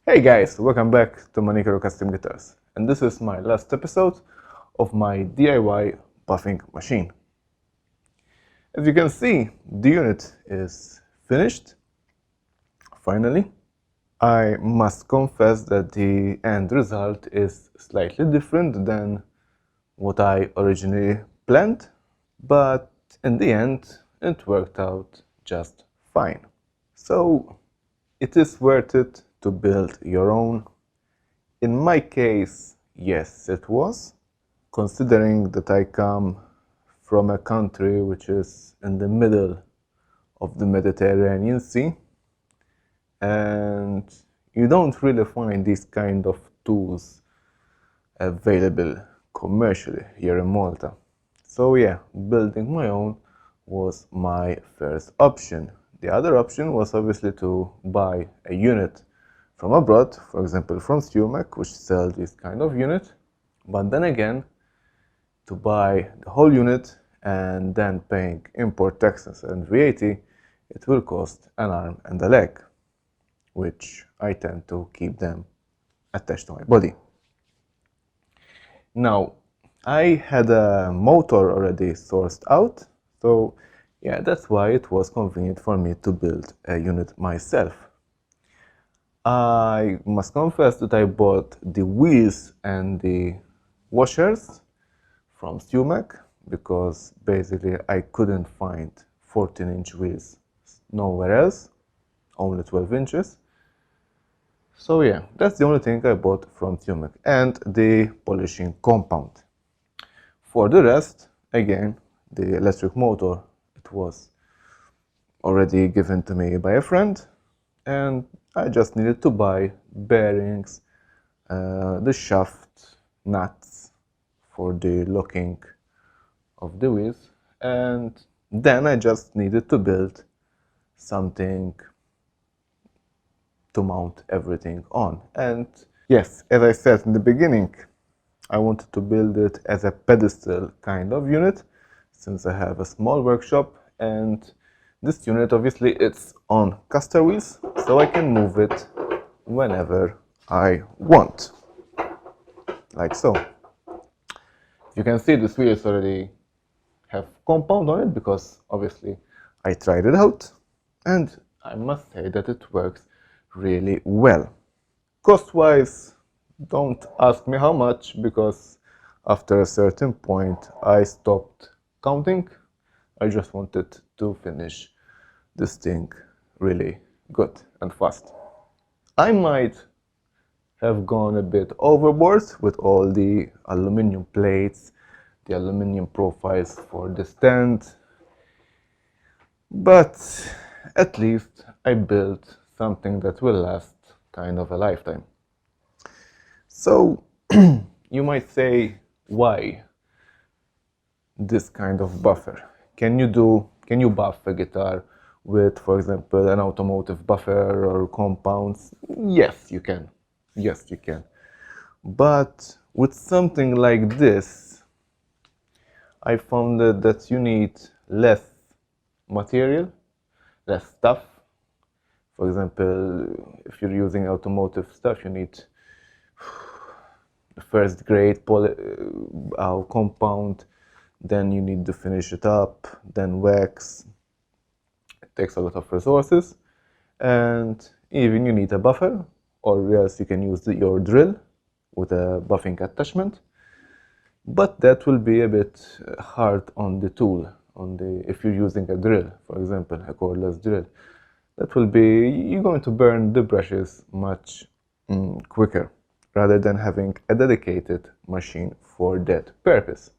Hey guys, welcome back to Manicaro Custom Guitars, and this is my last episode of my DIY buffing machine. As you can see, the unit is finished, finally. I must confess that the end result is slightly different than what I originally planned, but in the end it worked out just fine. So it is worth it to build your own. In my case, yes, it was, considering that I come from a country which is in the middle of the Mediterranean Sea, and you don't really find these kind of tools available commercially here in Malta. So yeah, building my own was my first option. The other option was obviously to buy a unit from abroad, for example from STUMEC, which sells this kind of unit. But then again, to buy the whole unit and then paying import taxes and VAT, it will cost an arm and a leg, which I tend to keep them attached to my body. Now, I had a motor already sourced out, so yeah, that's why it was convenient for me to build a unit myself. I must confess that I bought the wheels and the washers from STUMEC because basically I couldn't find 14-inch wheels nowhere else, only 12 inches. So yeah, that's the only thing I bought from STUMEC, and the polishing compound. For the rest, again, the electric motor, it was already given to me by a friend, and I just needed to buy bearings, the shaft, nuts for the locking of the wheels, and then I just needed to build something to mount everything on. And yes, as I said in the beginning, I wanted to build it as a pedestal kind of unit, since I have a small workshop, and this unit obviously it's on caster wheels, so I can move it whenever I want, like so. You can see this wheels already have compound on it because obviously I tried it out, and I must say that it works really well. Cost-wise, don't ask me how much, because after a certain point I stopped counting. I just wanted to finish this thing really good and fast. I might have gone a bit overboard with all the aluminum plates, the aluminum profiles for the stand, but at least I built something that will last kind of a lifetime. So you might say, why this kind of buffer? Can you buff a guitar with, for example, an automotive buffer or compounds? Yes, you can. Yes, you can. But with something like this, I found that you need less material, less stuff. For example, if you're using automotive stuff, you need first grade compound, then you need to finish it up, then wax. It takes a lot of resources, and even you need a buffer, or else you can use your drill with a buffing attachment, but that will be a bit hard on the tool, if you're using a drill, for example, a cordless drill. That will be, you're going to burn the brushes much quicker, rather than having a dedicated machine for that purpose.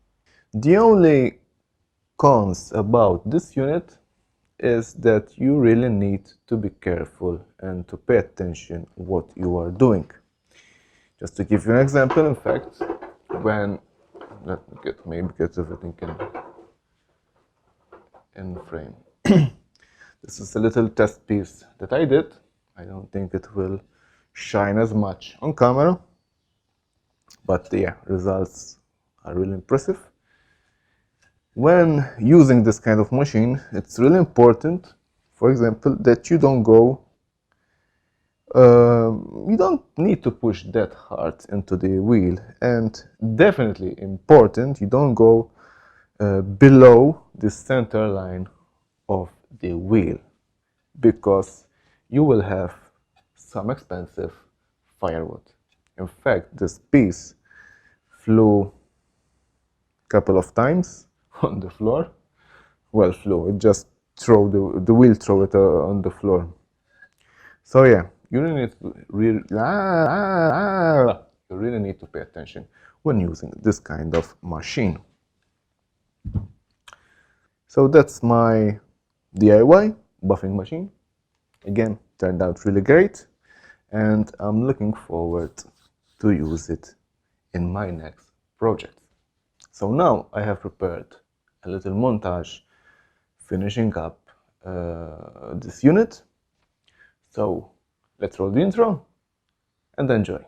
The only cons about this unit is that you really need to be careful and to pay attention what you are doing. Just to give you an example, in fact, let me get everything in frame. This is a little test piece that I did. I don't think it will shine as much on camera, but yeah, results are really impressive. When using this kind of machine, it's really important, for example, that you don't go You don't need to push that hard into the wheel, and definitely important, you don't go below the center line of the wheel, because you will have some expensive firewood. In fact, this piece flew a couple of times on the floor. Well, flew, it just throw the wheel throw it on the floor. So yeah, you really need to pay attention when using this kind of machine. So that's my DIY buffing machine. Again, turned out really great, and I'm looking forward to use it in my next project. So now I have prepared a little montage finishing up this unit. So let's roll the intro and enjoy.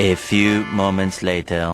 A few moments later.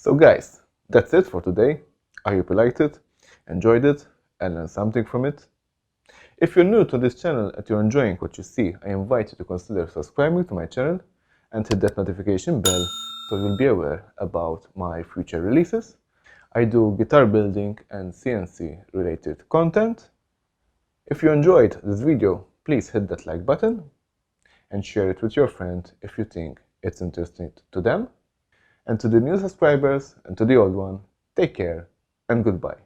So guys, that's it for today. I hope you liked it, enjoyed it, and learned something from it. If you're new to this channel and you're enjoying what you see, I invite you to consider subscribing to my channel and hit that notification bell so you'll be aware about my future releases. I do guitar building and CNC related content. If you enjoyed this video, please hit that like button and share it with your friend if you think it's interesting to them. And to the new subscribers and to the old one, take care and goodbye.